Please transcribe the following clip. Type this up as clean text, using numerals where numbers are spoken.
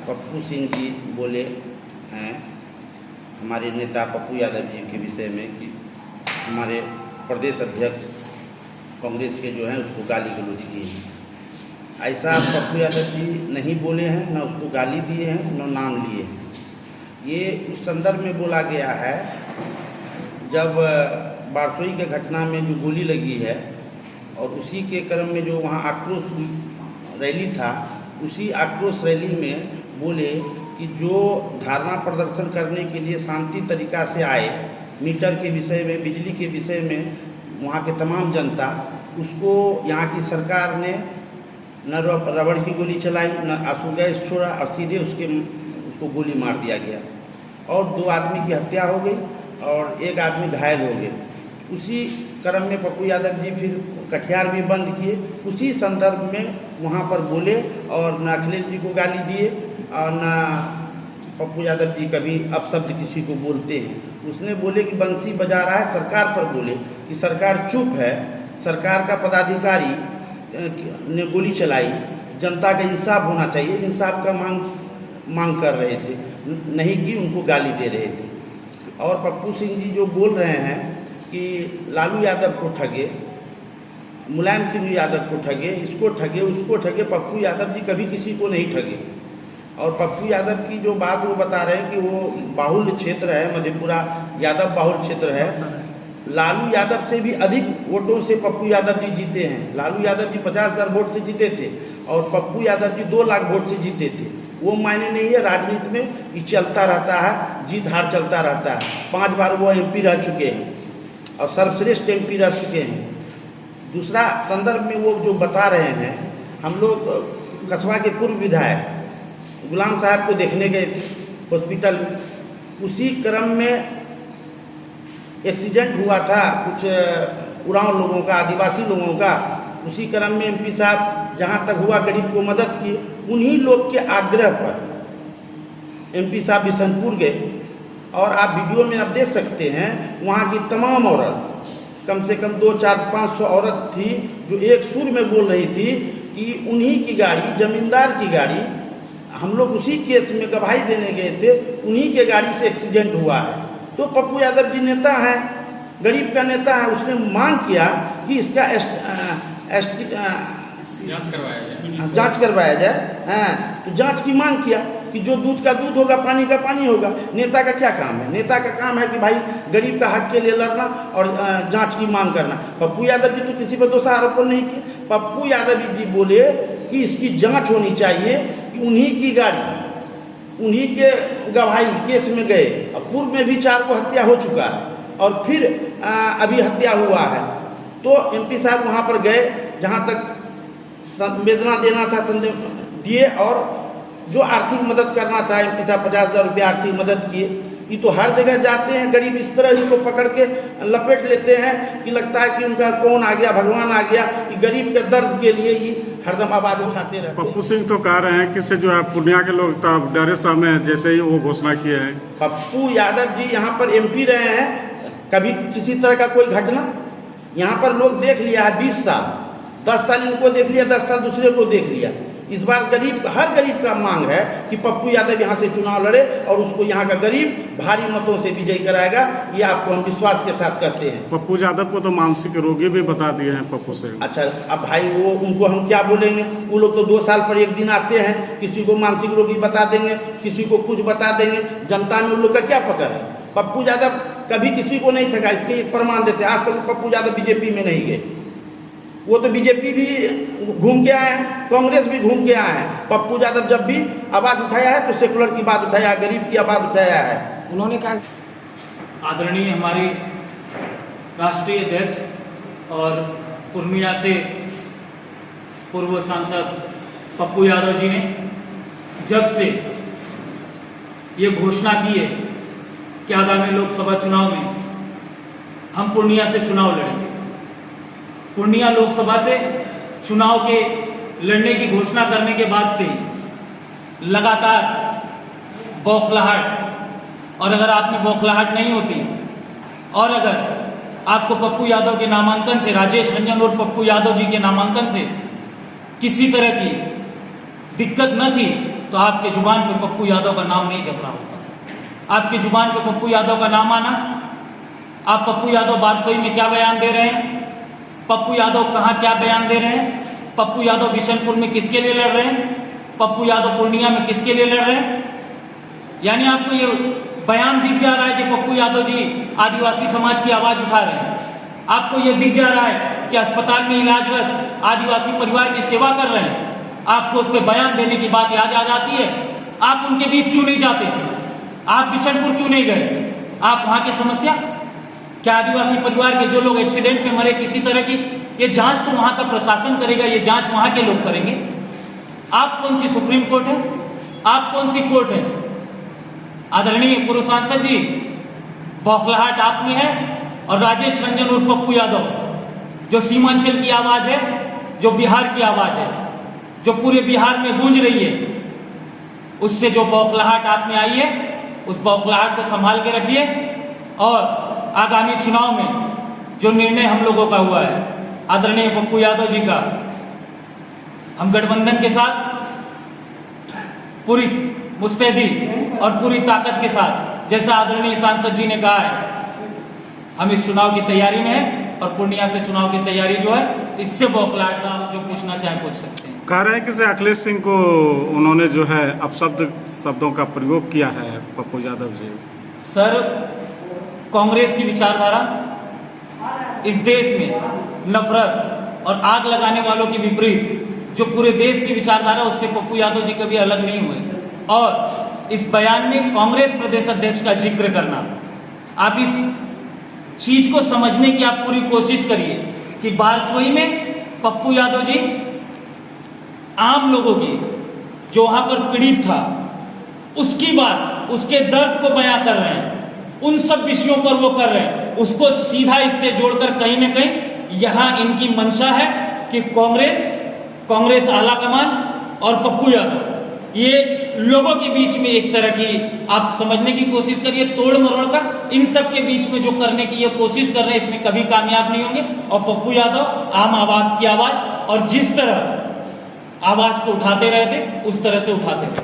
पप्पू सिंह जी बोले हैं हमारे नेता पप्पू यादव जी के विषय में कि हमारे प्रदेश अध्यक्ष कांग्रेस के जो हैं उसको गाली गलौज किए हैं। ऐसा पप्पू यादव जी नहीं बोले हैं, न उसको गाली दिए हैं, न नाम लिए हैं। ये उस संदर्भ में बोला गया है जब बारसोई के घटना में जो गोली लगी है और उसी के क्रम में जो वहाँ आक्रोश रैली था, उसी आक्रोश रैली में बोले कि जो धारणा प्रदर्शन करने के लिए शांति तरीका से आए, मीटर के विषय में, बिजली के विषय में, वहाँ के तमाम जनता, उसको यहाँ की सरकार ने न रबड़ की गोली चलाई, न आंसू गैस छोड़ा और सीधे उसको गोली मार दिया गया और 2 आदमी की हत्या हो गई और 1 आदमी घायल हो गए। उसी क्रम में पप्पू यादव जी फिर कटिहार भी बंद किए। उसी संदर्भ में वहाँ पर बोले और न अखिलेश जी को गाली दिए और न पप्पू यादव जी कभी अपशब्द किसी को बोलते हैं। उसने बोले कि बंसी बजा रहा है, सरकार पर बोले कि सरकार चुप है, सरकार का पदाधिकारी ने गोली चलाई, जनता का इंसाफ होना चाहिए, इंसाफ का मांग कर रहे थे, नहीं कि उनको गाली दे रहे थे। और पप्पू सिंह जी जो बोल रहे हैं कि लालू यादव को ठगे, मुलायम सिंह यादव को ठगे, इसको ठगे, उसको ठगे, पप्पू यादव जी कभी किसी को नहीं ठगे। और पप्पू यादव की जो बात वो बता रहे हैं कि वो बाहुल्य क्षेत्र है, मधेपुरा यादव बाहुल्य क्षेत्र है। लालू यादव से भी अधिक वोटों से पप्पू यादव जी जीते हैं। लालू यादव जी 50,000 वोट से जीते थे और पप्पू यादव जी 2 लाख वोट से जीते थे। वो मायने नहीं है, राजनीति में ये चलता रहता है, जीत हार चलता रहता है। 5 बार वो MP रह चुके हैं और सर्वश्रेष्ठ MP रह चुके हैं। दूसरा संदर्भ में वो जो बता रहे हैं, हम लोग कस्बा के पूर्व विधायक गुलाम साहब को देखने गए थे हॉस्पिटल में। उसी क्रम में एक्सीडेंट हुआ था कुछ उड़ाव लोगों का, आदिवासी लोगों का। उसी क्रम में MP साहब जहाँ तक हुआ गरीब को मदद की। उन्हीं लोग के आग्रह पर MP साहब बिशनपुर गए और आप वीडियो में आप देख सकते हैं वहाँ की तमाम औरत, कम से कम 2, 4, 500 औरत थी जो एक सुर में बोल रही थी कि उन्हीं की गाड़ी, जमींदार की गाड़ी, हम लोग उसी केस में गवाही देने गए थे, उन्हीं के गाड़ी से एक्सीडेंट हुआ है। तो पप्पू यादव जी नेता हैं, गरीब का नेता है, उसने मांग किया कि इसका जांच करवाया जाए। तो जांच की मांग किया कि जो दूध का दूध होगा, पानी का पानी होगा। नेता का क्या काम है? नेता का काम है कि भाई गरीब का हक के लिए लड़ना और जांच की मांग करना। पप्पू यादव जी तो किसी पर दोषारोप नहीं किए। पप्पू यादव जी बोले कि इसकी जांच होनी चाहिए कि उन्हीं की गाड़ी, उन्हीं के गवाही केस में गए और पूर्व में भी 4 को हत्या हो चुका है और फिर अभी हत्या हुआ है। तो MP साहब वहाँ पर गए, जहाँ तक संवेदना देना था दिए और जो आर्थिक मदद करना था MP साहब 50,000 रुपया आर्थिक मदद किए। ये तो हर जगह जाते हैं, गरीब इस तरह इसको पकड़ के लपेट लेते हैं कि लगता है कि उनका कौन आ गया, भगवान आ गया, कि गरीब के दर्द के लिए ये हरदम आवाज उठाते रहते हैं। पप्पू सिंह तो कह रहे हैं कि से जो है पूर्णिया के लोग तो डरे सामने जैसे ही वो घोषणा किए हैं। पप्पू यादव जी यहाँ पर MP रहे हैं, कभी किसी तरह का कोई घटना यहाँ पर लोग देख लिया है 20 साल, 10 साल इनको देख लिया, 10 साल दूसरे को देख लिया। इस बार हर गरीब का मांग है कि पप्पू यादव यहाँ से चुनाव लड़े और उसको यहाँ का गरीब भारी मतों से विजयी कराएगा। ये आपको हम विश्वास के साथ कहते हैं। पप्पू यादव को तो मानसिक रोगी भी बता दिए हैं पप्पू से। अच्छा, अब भाई वो उनको हम क्या बोलेंगे? वो लोग तो 2 साल पर एक दिन आते हैं, किसी को मानसिक रोगी बता देंगे, किसी को कुछ बता देंगे। जनता में उन लोग का क्या पकड़ है? पप्पू यादव कभी किसी को नहीं ठगा, इसके एक प्रमाण देते हैं। आज तक पप्पू यादव BJP में नहीं गए। वो तो BJP भी घूम के आए हैं, कांग्रेस भी घूम के आए हैं। पप्पू यादव जब भी आवाज़ उठाया है तो सेकुलर की बात उठाया है, गरीब की आवाज़ उठाया है। उन्होंने कहा आदरणीय हमारी राष्ट्रीय अध्यक्ष और पूर्णिया से पूर्व सांसद पप्पू यादव जी ने जब से ये घोषणा की है कि आगामी लोकसभा चुनाव में हम पूर्णिया से चुनाव लड़ेंगे, पूर्णिया लोकसभा से चुनाव के लड़ने की घोषणा करने के बाद से लगातार बौखलाहट, और अगर आप में बौखलाहट नहीं होती और अगर आपको पप्पू यादव के नामांकन से, राजेश रंजन और पप्पू यादव जी के नामांकन से किसी तरह की दिक्कत न थी तो आपके जुबान पे पप्पू यादव का नाम नहीं जप रहा होगा। आपके जुबान पे पप्पू यादव का नाम आना, आप पप्पू यादव बारसोई में क्या बयान दे रहे हैं, पप्पू यादव कहाँ क्या बयान दे रहे हैं, पप्पू यादव बिशनपुर में किसके लिए लड़ रहे हैं, पप्पू यादव पूर्णिया में किसके लिए लड़ रहे हैं। यानी आपको ये बयान दिख जा रहा है कि पप्पू यादव जी आदिवासी समाज की आवाज उठा रहे हैं। आपको ये दिख जा रहा है कि अस्पताल में इलाजरत आदिवासी परिवार की सेवा कर रहे हैं। आपको उस पर बयान देने की बात याद आ जाती है। आप उनके बीच क्यों नहीं जाते? आप बिशनपुर क्यों नहीं गए? आप वहां की समस्या क्या आदिवासी परिवार के जो लोग एक्सीडेंट में मरे किसी तरह की, ये जांच तो वहां का प्रशासन करेगा, ये जांच वहां के लोग करेंगे। आप कौन सी सुप्रीम कोर्ट है? आप कौन सी कोर्ट है? आदरणीय पूर्व सांसद जी, बौखलाहट आप में है और राजेश रंजन उर्फ पप्पू यादव जो सीमांचल की आवाज है, जो बिहार की आवाज है, जो पूरे बिहार में गूंज रही है, उससे जो बौखलाहट आप में आई है, उस बौखलाहट को संभाल के रखिए। और आगामी चुनाव में जो निर्णय हम लोगों का हुआ है आदरणीय पप्पू यादव जी का, हम गठबंधन के साथ पूरी मुस्तैदी और पूरी ताकत के साथ, जैसा आदरणीय सांसद जी ने कहा है, हम इस चुनाव की तैयारी में हैं। और पूर्णिया से चुनाव की तैयारी जो है, इससे बौखलाहट ना, जो पूछना चाहे पूछ सकते हैं। कह रहे हैं कि अखिलेश सिंह को उन्होंने जो है शब्दों का प्रयोग किया है पप्पू यादव जी। सर, कांग्रेस की विचारधारा इस देश में नफरत और आग लगाने वालों के विपरीत जो पूरे देश की विचारधारा, उससे पप्पू यादव जी कभी अलग नहीं हुए। और इस बयान में कांग्रेस प्रदेश अध्यक्ष का जिक्र करना, आप इस चीज को समझने की आप पूरी कोशिश करिए कि बारसोई में पप्पू यादव जी आम लोगों की, जो वहां पर पीड़ित था, उसकी बात, उसके दर्द को बयां कर रहे हैं, उन सब विषयों पर वो कर रहे हैं, उसको सीधा इससे जोड़कर कहीं ना कहीं यहां इनकी मंशा है कि कांग्रेस आला कमान और पप्पू यादव, ये लोगों के बीच में एक तरह की, आप समझने की कोशिश करिए, तोड़ मरोड़ कर इन सब के बीच में जो करने की ये कोशिश कर रहे हैं, इसमें कभी कामयाब नहीं होंगे। और पप्पू यादव आम आवाज की आवाज, और जिस तरह आवाज को उठाते रहे थे, उस तरह से उठाते रहे।